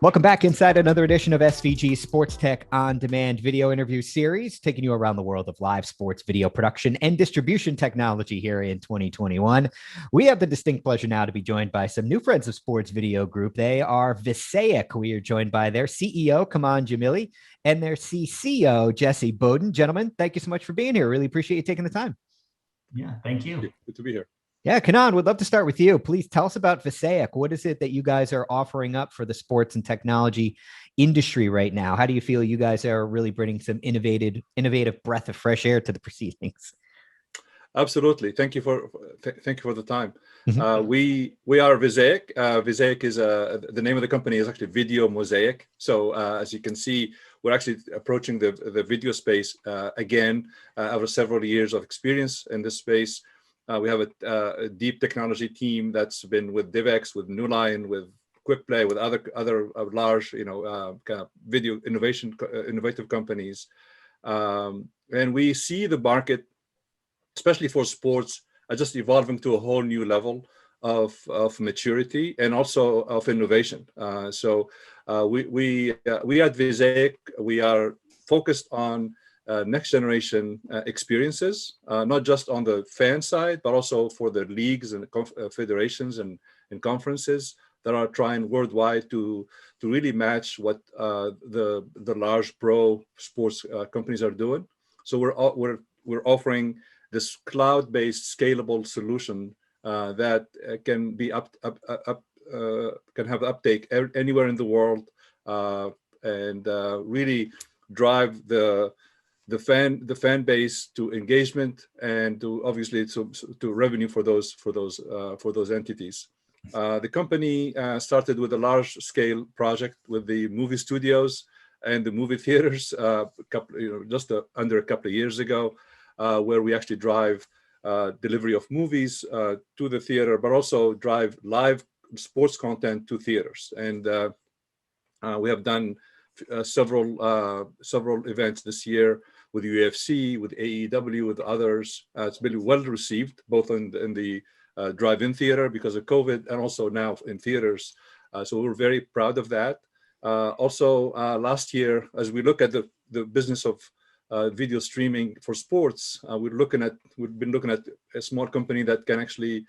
Welcome back inside another edition of SVG SportsTech On Demand video interview series, taking you around the world of live sports video production and distribution technology here in 2021. We have the distinct pleasure now to be joined by some new friends of Sports Video Group. They are VISAIC. We are joined by their CEO, Kanaan Jemili, and their CCO, Jesse Baudin. Gentlemen, thank you so much for being here. Really appreciate you taking the time. Yeah, thank you. Good to be here. Yeah, Kanaan, would love to start with you. Please tell us about VISAIC. What is it that you guys are offering up for the sports and technology industry right now? How do you feel you guys are really bringing some innovative breath of fresh air to the proceedings? Absolutely. Thank you for the time. We are VISAIC. VISAIC is the name of the company is actually Video Mosaic. So as you can see, we're actually approaching the video space again after several years of experience in this space. We have a deep technology team that's been with DivX, with New Line, with QuickPlay, with other large, kind of video innovative companies, and we see the market, especially for sports, just evolving to a whole new level of maturity and also of innovation. So we at VISAIC, we are focused on next generation experiences, not just on the fan side, but also for the leagues and federations and conferences that are trying worldwide to really match what the large pro sports companies are doing. So we're offering this cloud-based scalable solution that can be can have uptake anywhere in the world, and really drive the fan base to engagement and to obviously to revenue for those entities. The company started with a large scale project with the movie studios and the movie theaters under a couple of years ago, where we actually drive delivery of movies to the theater, but also drive live sports content to theaters. And we have done several events this year with UFC, with AEW, with others. It's been well received, both in the drive-in theater because of COVID, and also now in theaters. So we're very proud of that. Also, last year, as we look at the business of video streaming for sports, we've been looking at a small company that can actually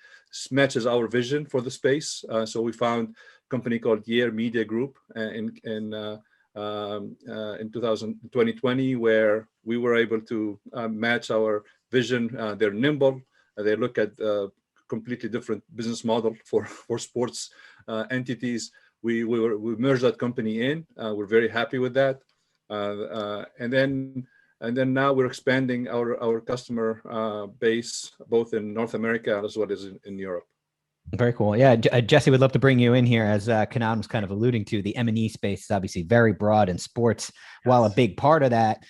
matches our vision for the space. So we found a company called Year Media Group in 2020, where we were able to match our vision. They're nimble. They look at completely different business model for sports entities. We merged that company in. We're very happy with that. And then now we're expanding our customer base both in North America as well as in Europe. Very cool. Yeah, Jesse, would love to bring you in here. As Kanaan was kind of alluding to, the M&E space is obviously very broad in sports. While a big part of that,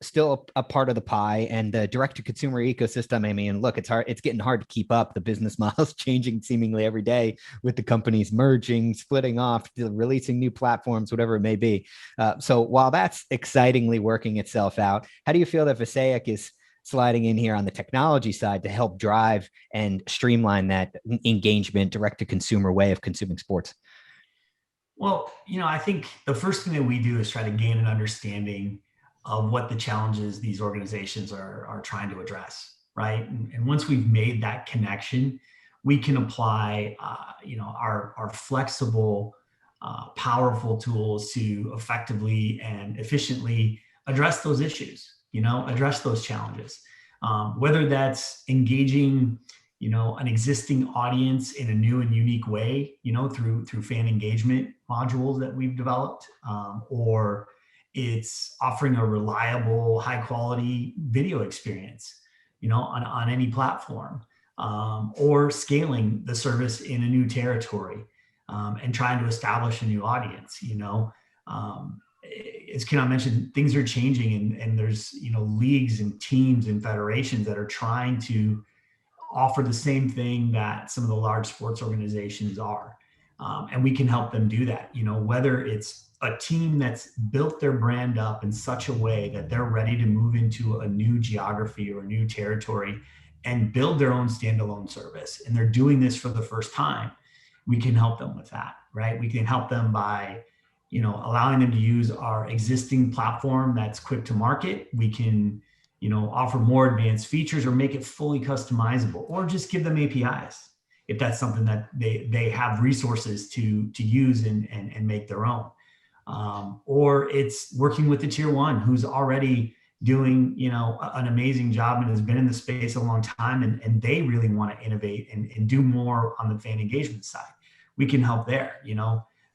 still a part of the pie, and the direct-to-consumer ecosystem. I mean, look, it's getting hard to keep up. The business model's changing seemingly every day with the companies merging, splitting off, releasing new platforms, whatever it may be. So while that's excitingly working itself out, how do you feel that VISAIC is sliding in here on the technology side to help drive and streamline that engagement, direct-to-consumer way of consuming sports? Well, I think the first thing that we do is try to gain an understanding of what the challenges these organizations are trying to address, right? And once we've made that connection, we can apply, our flexible, powerful tools to effectively and efficiently address those issues. Address those challenges, whether that's engaging, an existing audience in a new and unique way, through fan engagement modules that we've developed, or it's offering a reliable, high quality video experience, on any platform, or scaling the service in a new territory, and trying to establish a new audience, as Kanaan mentioned, things are changing, and there's, leagues and teams and federations that are trying to offer the same thing that some of the large sports organizations are. And we can help them do that, whether it's a team that's built their brand up in such a way that they're ready to move into a new geography or a new territory and build their own standalone service, and they're doing this for the first time. We can help them with that, right? We can help them by allowing them to use our existing platform that's quick to market. We can, offer more advanced features or make it fully customizable, or just give them APIs if that's something that they have resources to use and make their own. Or it's working with the tier one who's already doing, an amazing job and has been in the space a long time, and they really want to innovate and do more on the fan engagement side. We can help there.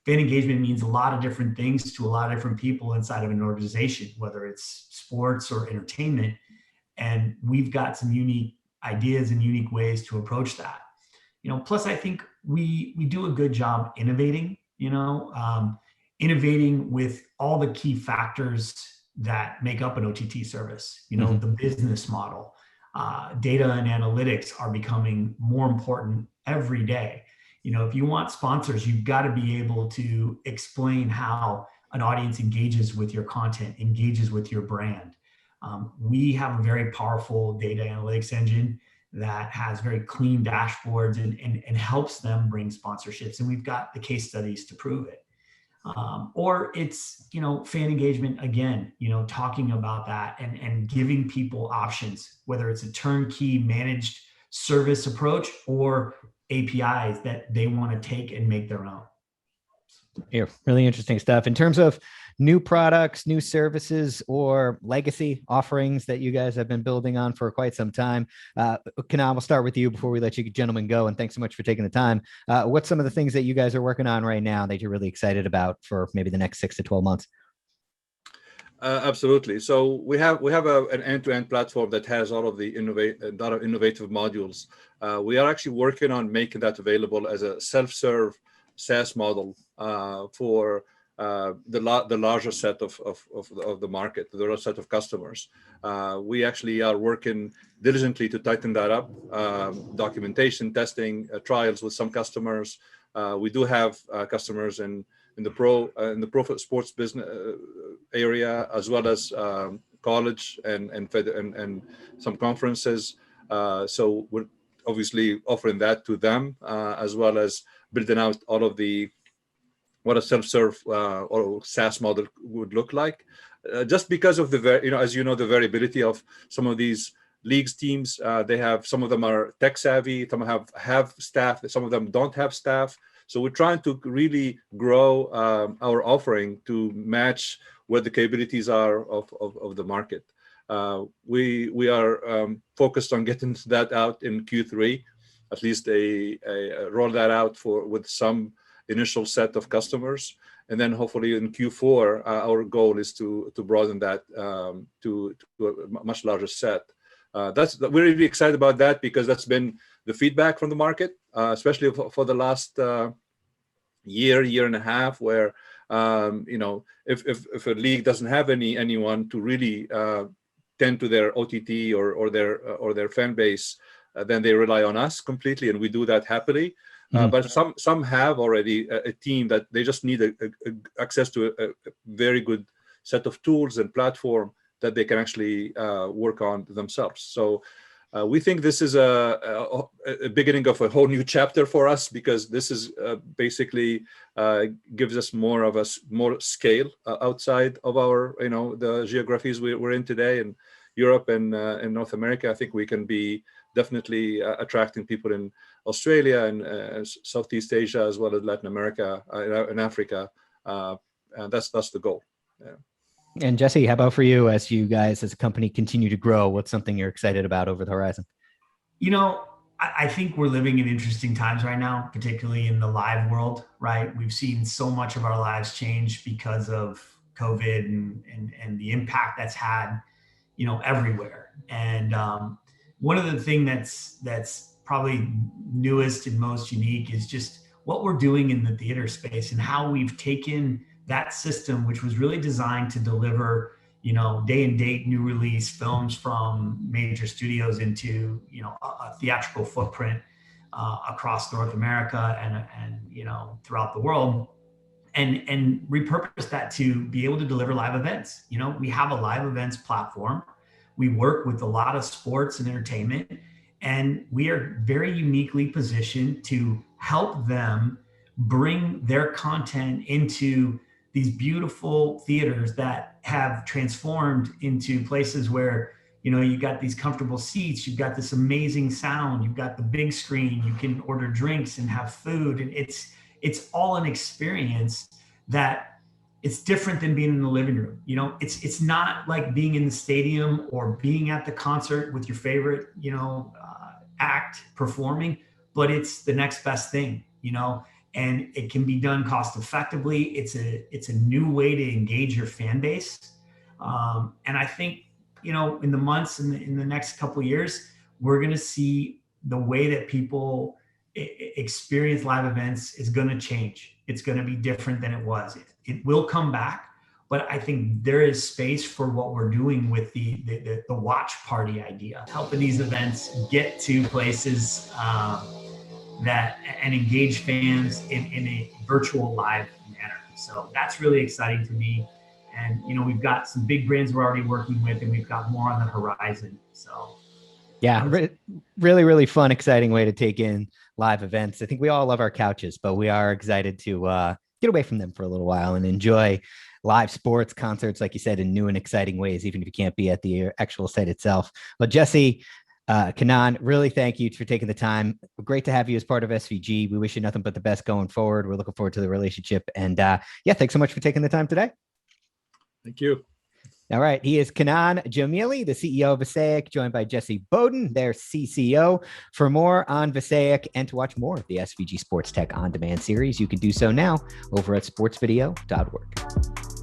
Fan engagement means a lot of different things to a lot of different people inside of an organization, whether it's sports or entertainment. And we've got some unique ideas and unique ways to approach that. Plus I think we do a good job innovating, innovating with all the key factors that make up an OTT service. The business model, data and analytics are becoming more important every day. If you want sponsors, you've got to be able to explain how an audience engages with your content, engages with your brand. We have a very powerful data analytics engine that has very clean dashboards and helps them bring sponsorships. And we've got the case studies to prove it. Or it's, fan engagement again, talking about that and giving people options, whether it's a turnkey managed service approach or APIs that they want to take and make their own. Yeah, really interesting stuff. In terms of new products, new services, or legacy offerings that you guys have been building on for quite some time, Kanaan, we'll start with you before we let you gentlemen go. And thanks so much for taking the time. What's some of the things that you guys are working on right now that you're really excited about for maybe the next 6 to 12 months? Absolutely. So we have an end-to-end platform that has all of the innovative modules. We are actually working on making that available as a self-serve SaaS model for the larger set of the market, the larger set of customers. We actually are working diligently to tighten that up. Documentation, testing, trials with some customers. We do have customers in the pro sports business area, as well as college and some conferences. So we're obviously offering that to them, as well as building out all of what a self-serve or SaaS model would look like. Just because of the variability of some of these leagues teams, some of them are tech savvy, some have staff, some of them don't have staff. So we're trying to really grow our offering to match where the capabilities are of the market. We are focused on getting that out in Q3, at least roll that out with some initial set of customers, and then hopefully in Q4 our goal is to broaden that to a much larger set. We're really excited about that because that's been the feedback from the market, especially for the last year and a half, where if a league doesn't have anyone to really tend to their OTT or their fan base, then they rely on us completely, and we do that happily. But some have already a team that they just need access to a very good set of tools and platform that they can actually work on themselves. So we think this is a beginning of a whole new chapter for us, because this is basically gives us more scale outside of our the geographies we're in today in Europe and in North America. I think we can be definitely attracting people in Australia and Southeast Asia, as well as Latin America and Africa. And that's the goal. Yeah. And Jesse, how about for you, as you guys as a company continue to grow? What's something you're excited about over the horizon? I think we're living in interesting times right now, particularly in the live world, right? We've seen so much of our lives change because of COVID and the impact that's had, everywhere. And one of the things that's probably newest and most unique is just what we're doing in the theater space and how we've taken that system, which was really designed to deliver, day and date new release films from major studios into, a theatrical footprint across North America and throughout the world, and repurpose that to be able to deliver live events. We have a live events platform. We work with a lot of sports and entertainment, and we are very uniquely positioned to help them bring their content into these beautiful theaters that have transformed into places where, you know, you got these comfortable seats, you've got this amazing sound, you've got the big screen, you can order drinks and have food. And it's all an experience that it's different than being in the living room. You know, it's not like being in the stadium or being at the concert with your favorite, you know, act performing, but it's the next best thing, you know, and it can be done cost effectively. It's a new way to engage your fan base. And I think, you know, in the months in the next couple of years, we're going to see the way that people experience live events is going to change. It's going to be different than it was. It will come back, but I think there is space for what we're doing with the watch party idea, helping these events get to places that and engage fans in a virtual live manner. So that's really exciting to me. And, you know, we've got some big brands we're already working with, and we've got more on the horizon. So, yeah, really, really fun, exciting way to take in live events. I think we all love our couches, but we are excited to get away from them for a little while and enjoy live sports, concerts, like you said, in new and exciting ways, even if you can't be at the actual site itself. Well, Jesse, Kanaan, really thank you for taking the time. Great to have you as part of SVG. We wish you nothing but the best going forward. We're looking forward to the relationship. And yeah, thanks so much for taking the time today. Thank you. All right. He is Kanaan Jemili, the CEO of VISAIC, joined by Jesse Baudin, their CCO. For more on VISAIC and to watch more of the SVG SportsTech On Demand series, you can do so now over at sportsvideo.org.